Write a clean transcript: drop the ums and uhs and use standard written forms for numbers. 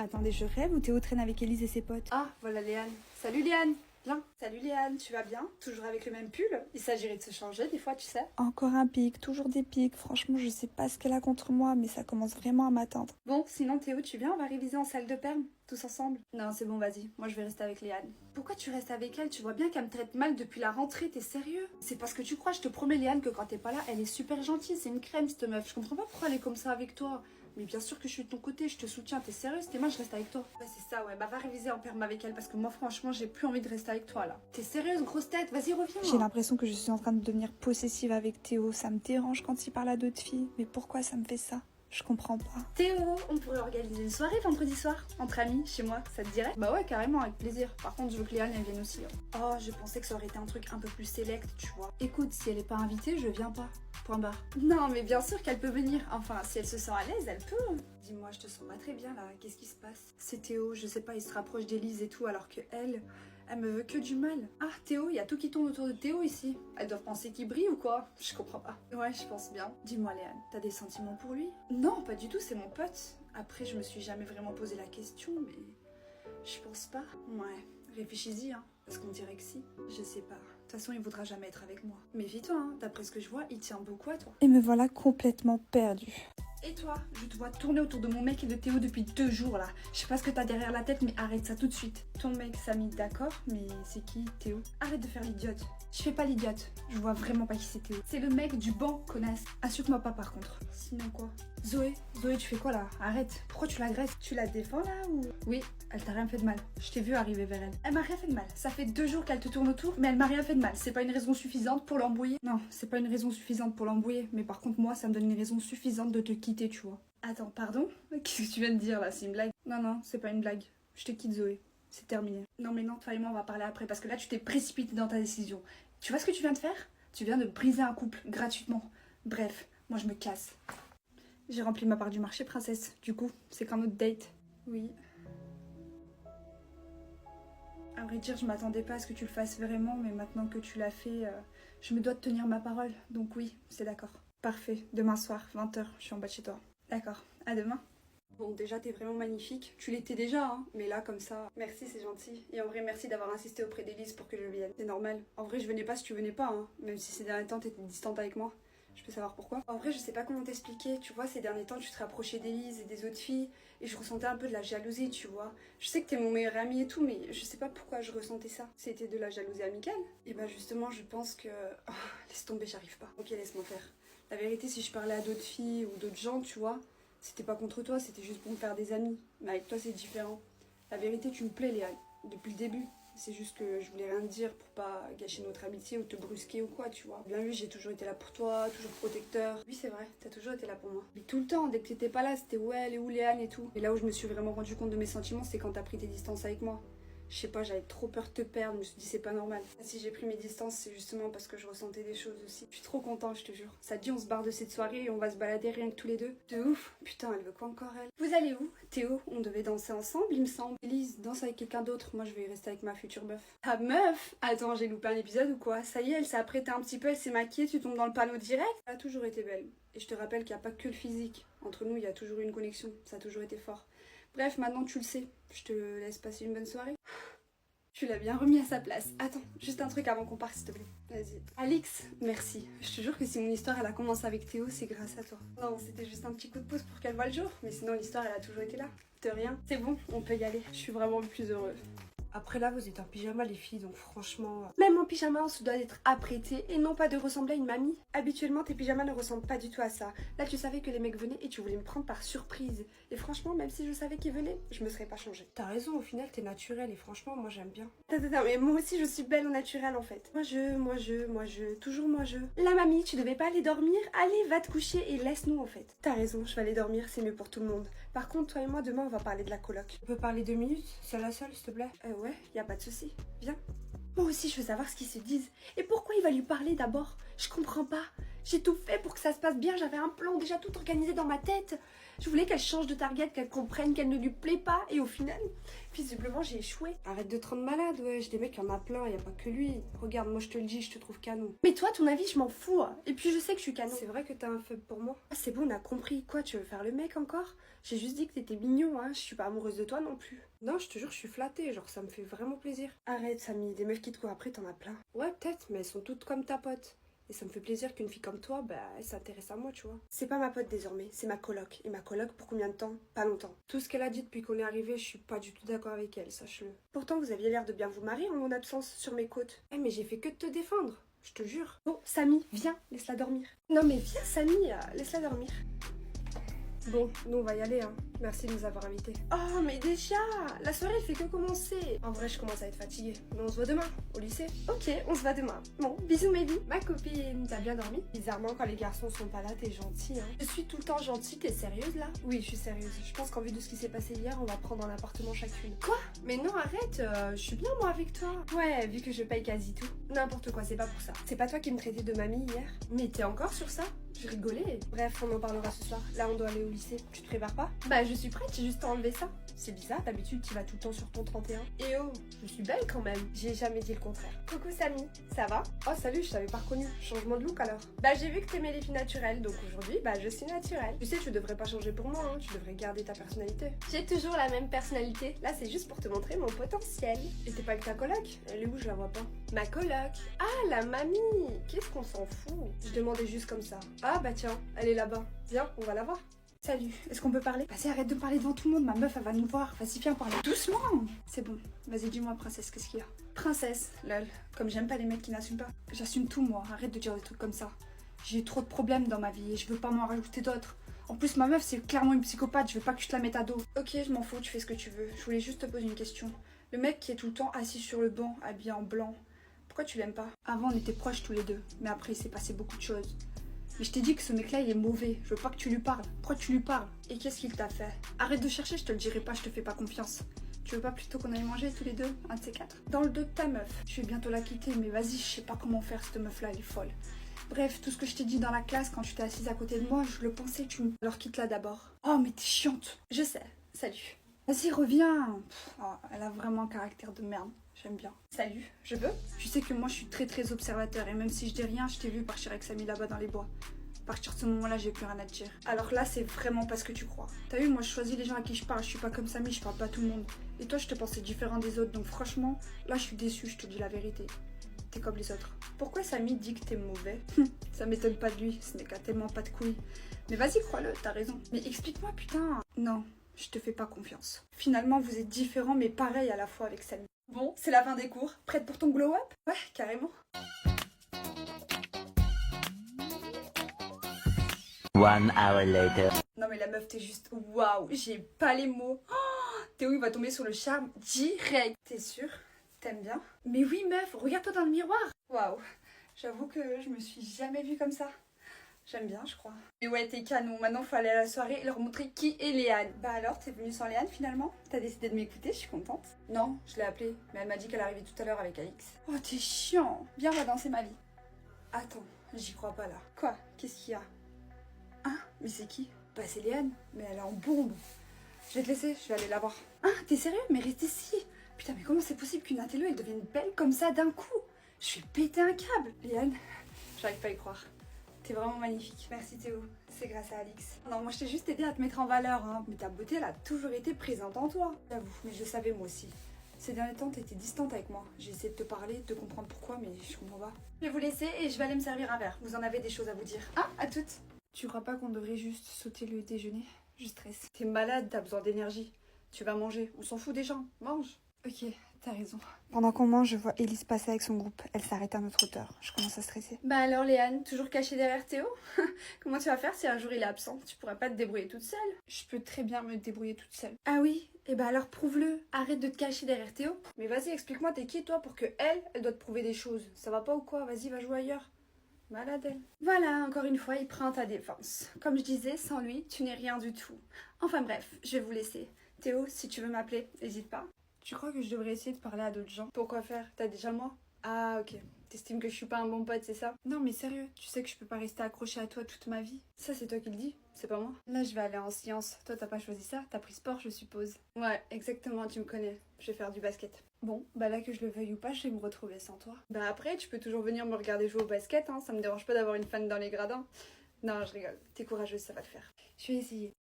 Attendez, je rêve ou Théo traîne avec Élise et ses potes? Ah, voilà Léane. Salut Léane. Viens. Salut Léane, tu vas bien? Toujours avec le même pull? Il s'agirait de se changer des fois, tu sais. Encore un pic, toujours des pics. Franchement, je sais pas ce qu'elle a contre moi, mais ça commence vraiment à m'atteindre. Bon, sinon Théo, tu viens? On va réviser en salle de perm, tous ensemble. Non, c'est bon, vas-y. Moi, je vais rester avec Léane. Pourquoi tu restes avec elle? Tu vois bien qu'elle me traite mal depuis la rentrée, t'es sérieux? C'est parce que tu crois, je te promets Léane, que quand t'es pas là, elle est super gentille. C'est une crème, cette meuf. Je comprends pas pourquoi elle est comme ça avec toi. Mais bien sûr que je suis de ton côté, je te soutiens, t'es sérieuse? T'es moi, je reste avec toi. Ouais, c'est ça, ouais. Bah, va réviser en perm avec elle parce que moi, franchement, j'ai plus envie de rester avec toi là. T'es sérieuse, grosse tête? Vas-y, reviens. J'ai l'impression que je suis en train de devenir possessive avec Théo. Ça me dérange quand il parle à d'autres filles. Mais pourquoi ça me fait ça? Je comprends pas. Théo, on pourrait organiser une soirée vendredi soir, entre amis, chez moi, ça te dirait? Bah ouais, carrément, avec plaisir. Par contre, je veux que Léane, elle vienne aussi. Oh, je pensais que ça aurait été un truc un peu plus select, tu vois. Écoute, si elle est pas invitée, je viens pas. Point barre. Non, mais bien sûr qu'elle peut venir. Enfin, si elle se sent à l'aise, elle peut. Dis-moi, je te sens pas très bien là, qu'est-ce qui se passe? C'est Théo, je sais pas, il se rapproche d'Élise et tout, alors que elle me veut que du mal. Ah, Théo, il y a tout qui tourne autour de Théo ici. Elles doivent penser qu'il brille ou quoi? Je comprends pas. Ouais, je pense bien. Dis-moi, Léane, t'as des sentiments pour lui? Non, pas du tout, c'est mon pote. Après, je me suis jamais vraiment posé la question, mais je pense pas. Ouais, réfléchis-y, hein, parce qu'on dirait que si. Je sais pas. De toute façon, il voudra jamais être avec moi. Méfie-toi, hein, d'après ce que je vois, il tient beaucoup à toi. Et me voilà complètement perdue. Et toi, je te vois tourner autour de mon mec et de Théo depuis 2 jours là. Je sais pas ce que t'as derrière la tête, mais arrête ça tout de suite. Ton mec, Samy, d'accord, mais c'est qui, Théo? Arrête de faire l'idiote. Je fais pas l'idiote. Je vois vraiment pas qui c'est Théo. C'est le mec du banc, connasse. Insulte-moi pas par contre. Sinon quoi? Zoé, tu fais quoi là? Arrête. Pourquoi tu l'agresses? Tu la défends là ou? Oui, elle t'a rien fait de mal. Je t'ai vu arriver vers elle. Elle m'a rien fait de mal. Ça fait 2 jours qu'elle te tourne autour, mais elle m'a rien fait de mal. C'est pas une raison suffisante pour l'embrouiller? Non, c'est pas une raison suffisante pour l'embrouiller. Mais par contre, moi, ça me donne une raison suffisante de te quitter, tu vois. Attends, pardon? Qu'est-ce que tu viens de dire là? C'est une blague? Non, c'est pas une blague. Je te quitte, Zoé. C'est terminé. Non mais non, toi et moi on va parler après parce que là tu t'es précipité dans ta décision. Tu vois ce que tu viens de faire? Tu viens de briser un couple gratuitement. Bref, moi je me casse. J'ai rempli ma part du marché, princesse. Du coup, c'est qu'un autre date. Oui. À vrai dire, je m'attendais pas à ce que tu le fasses vraiment, mais maintenant que tu l'as fait, je me dois de tenir ma parole. Donc oui, c'est d'accord. Parfait. Demain soir, 20h, je suis en bas de chez toi. D'accord. À demain. Bon, déjà, t'es vraiment magnifique. Tu l'étais déjà, hein. Mais là, comme ça, merci, c'est gentil. Et en vrai, merci d'avoir insisté auprès d'Élise pour que je vienne. C'est normal. En vrai, je venais pas si tu venais pas, hein. Même si ces derniers temps, t'étais distante avec moi. Je peux savoir pourquoi? En vrai, je sais pas comment t'expliquer. Tu vois, ces derniers temps, tu te rapprochais d'Élise et des autres filles. Et je ressentais un peu de la jalousie, tu vois. Je sais que t'es mon meilleur ami et tout, mais je sais pas pourquoi je ressentais ça. C'était de la jalousie amicale? Et bah, justement, je pense que... Oh, laisse tomber, j'arrive pas. Ok, laisse-moi faire. La vérité, si je parlais à d'autres filles ou d'autres gens, tu vois... C'était pas contre toi, c'était juste pour me faire des amis. Mais avec toi, c'est différent. La vérité, tu me plais, Léa, depuis le début. C'est juste que je voulais rien te dire pour pas gâcher notre amitié ou te brusquer ou quoi, tu vois. Bien vu, j'ai toujours été là pour toi, toujours protecteur. Oui, c'est vrai, t'as toujours été là pour moi. Mais tout le temps, dès que t'étais pas là, c'était ouais, elle est où Léane et tout. Et là où je me suis vraiment rendu compte de mes sentiments, c'est quand t'as pris tes distances avec moi. Je sais pas, j'avais trop peur de te perdre, je me suis dit c'est pas normal. Si j'ai pris mes distances, c'est justement parce que je ressentais des choses aussi. Je suis trop contente, je te jure. Ça te dit, on se barre de cette soirée et on va se balader rien que tous les deux. De ouf. Putain, elle veut quoi encore elle? Vous allez où? Théo, on devait danser ensemble, il me semble. Élise, danse avec quelqu'un d'autre. Moi, je vais rester avec ma future meuf. Ta meuf? Attends, j'ai loupé un épisode ou quoi? Ça y est, elle s'est apprêtée un petit peu, elle s'est maquillée, tu tombes dans le panneau direct? Elle a toujours été belle. Et je te rappelle qu'il n'y a pas que le physique. Entre nous, il y a toujours eu une connexion. Ça a toujours été fort. Bref, maintenant tu le sais. Je te laisse passer une bonne soirée. Tu l'as bien remis à sa place. Attends, juste un truc avant qu'on parte, s'il te plaît. Vas-y. Alix, merci. Je te jure que si mon histoire elle a commencé avec Théo, c'est grâce à toi. Non, c'était juste un petit coup de pouce pour qu'elle voie le jour. Mais sinon, l'histoire elle a toujours été là. De rien. C'est bon, on peut y aller. Je suis vraiment le plus heureux. Après là, vous êtes en pyjama les filles, donc franchement... Même en pyjama, on se doit d'être apprêté et non pas de ressembler à une mamie. Habituellement, tes pyjamas ne ressemblent pas du tout à ça. Là, tu savais que les mecs venaient et tu voulais me prendre par surprise. Et franchement, même si je savais qu'ils venaient, je me serais pas changée. T'as raison, au final, t'es naturelle et franchement, moi j'aime bien. Attends, mais moi aussi, je suis belle au naturel en fait. Toujours moi je. La mamie, tu devais pas aller dormir? Allez, va te coucher et laisse-nous en fait. T'as raison, je vais aller dormir, c'est mieux pour tout le monde. Par contre, toi et moi, demain, on va parler de la coloc. On peut parler 2 minutes? Seule à seule, s'il te plaît? Ouais, y a pas de souci. Viens. Moi aussi, je veux savoir ce qu'ils se disent. Et pourquoi il va lui parler d'abord? Je comprends pas. J'ai tout fait pour que ça se passe bien, j'avais un plan déjà tout organisé dans ma tête. Je voulais qu'elle change de target, qu'elle comprenne qu'elle ne lui plaît pas, et au final, visiblement j'ai échoué. Arrête de te rendre malade, wesh, des mecs, il y en a plein, y a pas que lui. Regarde, moi je te le dis, je te trouve canon. Mais toi, ton avis, je m'en fous. Et puis je sais que je suis canon. C'est vrai que t'as un faible pour moi. Ah, c'est bon, on a compris. Quoi, tu veux faire le mec encore? J'ai juste dit que t'étais mignon, hein. Je suis pas amoureuse de toi non plus. Non, je te jure, je suis flattée, genre ça me fait vraiment plaisir. Arrête, Samy, des meufs qui te courent après, t'en as plein. Ouais, peut-être, mais elles sont toutes comme ta pote. Et ça me fait plaisir qu'une fille comme toi, bah, elle s'intéresse à moi, tu vois. C'est pas ma pote désormais, c'est ma coloc. Et ma coloc, pour combien de temps? Pas longtemps. Tout ce qu'elle a dit depuis qu'on est arrivé, je suis pas du tout d'accord avec elle, sache-le. Pourtant, vous aviez l'air de bien vous marier en mon absence sur mes côtes. Eh, mais j'ai fait que de te défendre, je te jure. Bon, Samy, viens, laisse-la dormir. Non mais viens, Samy, laisse-la dormir. Bon, nous on va y aller, hein. Merci de nous avoir invités. Oh, mais déjà, la soirée elle fait que commencer. En vrai, je commence à être fatiguée. Mais on se voit demain, au lycée. Ok, on se voit demain. Bon, bisous, Maybe. Ma copine, t'as bien dormi? Bizarrement, quand les garçons sont pas là, t'es gentil, hein. Je suis tout le temps gentille, t'es sérieuse là? Oui, je suis sérieuse. Je pense qu'en vue de ce qui s'est passé hier, on va prendre un appartement chacune. Quoi? Mais non, arrête, je suis bien moi avec toi. Ouais, vu que je paye quasi tout. N'importe quoi, c'est pas pour ça. C'est pas toi qui me traitais de mamie hier? Mais t'es encore sur ça? Je rigolais. Bref, on en parlera ce soir. Là, on doit aller au lycée. Tu te prépares pas? Bah, je suis prête, j'ai juste à enlever ça. C'est bizarre, d'habitude, tu vas tout le temps sur ton 31. Et oh, je suis belle quand même. J'ai jamais dit le contraire. Coucou Samy, ça va? Oh, salut, je t'avais pas reconnu. Changement de look alors? Bah, j'ai vu que t'aimais les filles naturelles, donc aujourd'hui, bah, je suis naturelle. Tu sais, tu devrais pas changer pour moi, hein. Tu devrais garder ta personnalité. J'ai toujours la même personnalité. Là, c'est juste pour te montrer mon potentiel. Et t'es pas avec ta coloc? Elle est où? Je la vois pas. Ma coloc. Ah, la mamie. Qu'est-ce qu'on s'en fout? Je demandais juste comme ça. Ah, bah tiens, elle est là-bas. Viens, on va la voir. Salut, est-ce qu'on peut parler? Vas-y, arrête de parler devant tout le monde, ma meuf elle va nous voir. Vas-y, viens parler doucement. C'est bon, vas-y, dis-moi, princesse, qu'est-ce qu'il y a? Princesse, lol, comme j'aime pas les mecs qui n'assument pas. J'assume tout, moi, arrête de dire des trucs comme ça. J'ai eu trop de problèmes dans ma vie et je veux pas m'en rajouter d'autres. En plus, ma meuf, c'est clairement une psychopathe, je veux pas que tu te la mettes à dos. Ok, je m'en fous, tu fais ce que tu veux. Je voulais juste te poser une question. Le mec qui est tout le temps assis sur le banc, habillé en blanc, pourquoi tu l'aimes pas? Avant, on était proches tous les deux, mais après, il s'est passé beaucoup de choses. Mais je t'ai dit que ce mec-là, il est mauvais. Je veux pas que tu lui parles. Pourquoi tu lui parles? Et qu'est-ce qu'il t'a fait? Arrête de chercher, je te le dirai pas, je te fais pas confiance. Tu veux pas plutôt qu'on aille manger tous les deux, un de ces quatre? Dans le dos de ta meuf. Je vais bientôt la quitter, mais vas-y, je sais pas comment faire, cette meuf-là, elle est folle. Bref, tout ce que je t'ai dit dans la classe quand tu t'es assise à côté de moi, je le pensais, Alors quitte-la d'abord. Oh, mais t'es chiante. Je sais, salut. Vas-y, reviens. Oh, elle a vraiment un caractère de merde. J'aime bien. Salut, je veux? Tu sais que moi je suis très observateur et même si je dis rien, je t'ai vu partir avec Samy là-bas dans les bois. À partir de ce moment-là, j'ai plus rien à te dire. Alors là, c'est vraiment pas ce que tu crois. T'as vu, moi je choisis les gens à qui je parle, je suis pas comme Samy, je parle pas à tout le monde. Et toi, je te pensais différent des autres, donc franchement, là je suis déçue, je te dis la vérité. T'es comme les autres. Pourquoi Samy dit que t'es mauvais? Ça m'étonne pas de lui, ce n'est qu'à tellement pas de couilles. Mais vas-y, crois-le, t'as raison. Mais explique-moi, putain. Non, je te fais pas confiance. Finalement, vous êtes différents, mais pareil à la fois avec Samy. Bon, c'est la fin des cours. Prête pour ton glow-up? Ouais, carrément. One hour later. Non mais la meuf, t'es juste waouh, j'ai pas les mots. Oh, Théo, il va tomber sur le charme direct. T'es sûre? T'aimes bien? Mais oui meuf, regarde-toi dans le miroir. Waouh, j'avoue que je me suis jamais vue comme ça. J'aime bien, je crois. Mais ouais, t'es canon. Maintenant, faut aller à la soirée et leur montrer qui est Léane. Bah alors, t'es venue sans Léane finalement? T'as décidé de m'écouter, je suis contente. Non, je l'ai appelée, mais elle m'a dit qu'elle arrivait tout à l'heure avec Alix. Oh, t'es chiant. Viens, on va danser ma vie. Attends, j'y crois pas là. Quoi? Qu'est-ce qu'il y a? Hein? Mais c'est qui? Bah c'est Léane, mais elle est en bombe. Je vais te laisser, je vais aller la voir. Hein? T'es sérieux? Mais reste ici. Putain, mais comment c'est possible qu'une intello elle devienne belle comme ça d'un coup? Je vais péter un câble. Léane, j'arrive pas à y croire. T'es vraiment magnifique. Merci Théo, c'est grâce à Alix. Non, moi je t'ai juste aidé à te mettre en valeur, hein. Mais ta beauté elle a toujours été présente en toi. J'avoue, mais je le savais moi aussi. Ces derniers temps, t'étais distante avec moi. J'ai essayé de te parler, de te comprendre pourquoi, mais je comprends pas. Je vais vous laisser et je vais aller me servir un verre. Vous en avez des choses à vous dire. Ah, à toutes. Tu crois pas qu'on devrait juste sauter le déjeuner? Je stresse. T'es malade, t'as besoin d'énergie. Tu vas manger, on s'en fout des gens. Mange. Ok, t'as raison. Pendant qu'on mange, je vois Élise passer avec son groupe. Elle s'arrête à notre hauteur. Je commence à stresser. Bah alors Léane, toujours cachée derrière Théo? Comment tu vas faire si un jour il est absent? Tu pourras pas te débrouiller toute seule? Je peux très bien me débrouiller toute seule. Ah oui? Et bah alors prouve-le. Arrête de te cacher derrière Théo. Mais vas-y, explique-moi, t'es qui toi pour que elle doit te prouver des choses? Ça va pas ou quoi? Vas-y, va jouer ailleurs. Malade elle. Voilà, encore une fois, il prend ta défense. Comme je disais, sans lui, tu n'es rien du tout. Enfin bref, je vais vous laisser. Théo, si tu veux m'appeler, n'hésite pas. Tu crois que je devrais essayer de parler à d'autres gens? Pourquoi faire? T'as déjà moi? Ah ok. T'estimes que je suis pas un bon pote, c'est ça? Non mais sérieux, tu sais que je peux pas rester accrochée à toi toute ma vie. Ça, c'est toi qui le dis, c'est pas moi. Là je vais aller en sciences. Toi t'as pas choisi ça, t'as pris sport je suppose. Ouais, exactement, tu me connais. Je vais faire du basket. Bon, bah là que je le veuille ou pas, je vais me retrouver sans toi. Bah après, tu peux toujours venir me regarder jouer au basket, hein. Ça me dérange pas d'avoir une fan dans les gradins. Non, je rigole. T'es courageuse, ça va le faire. Je vais essayer.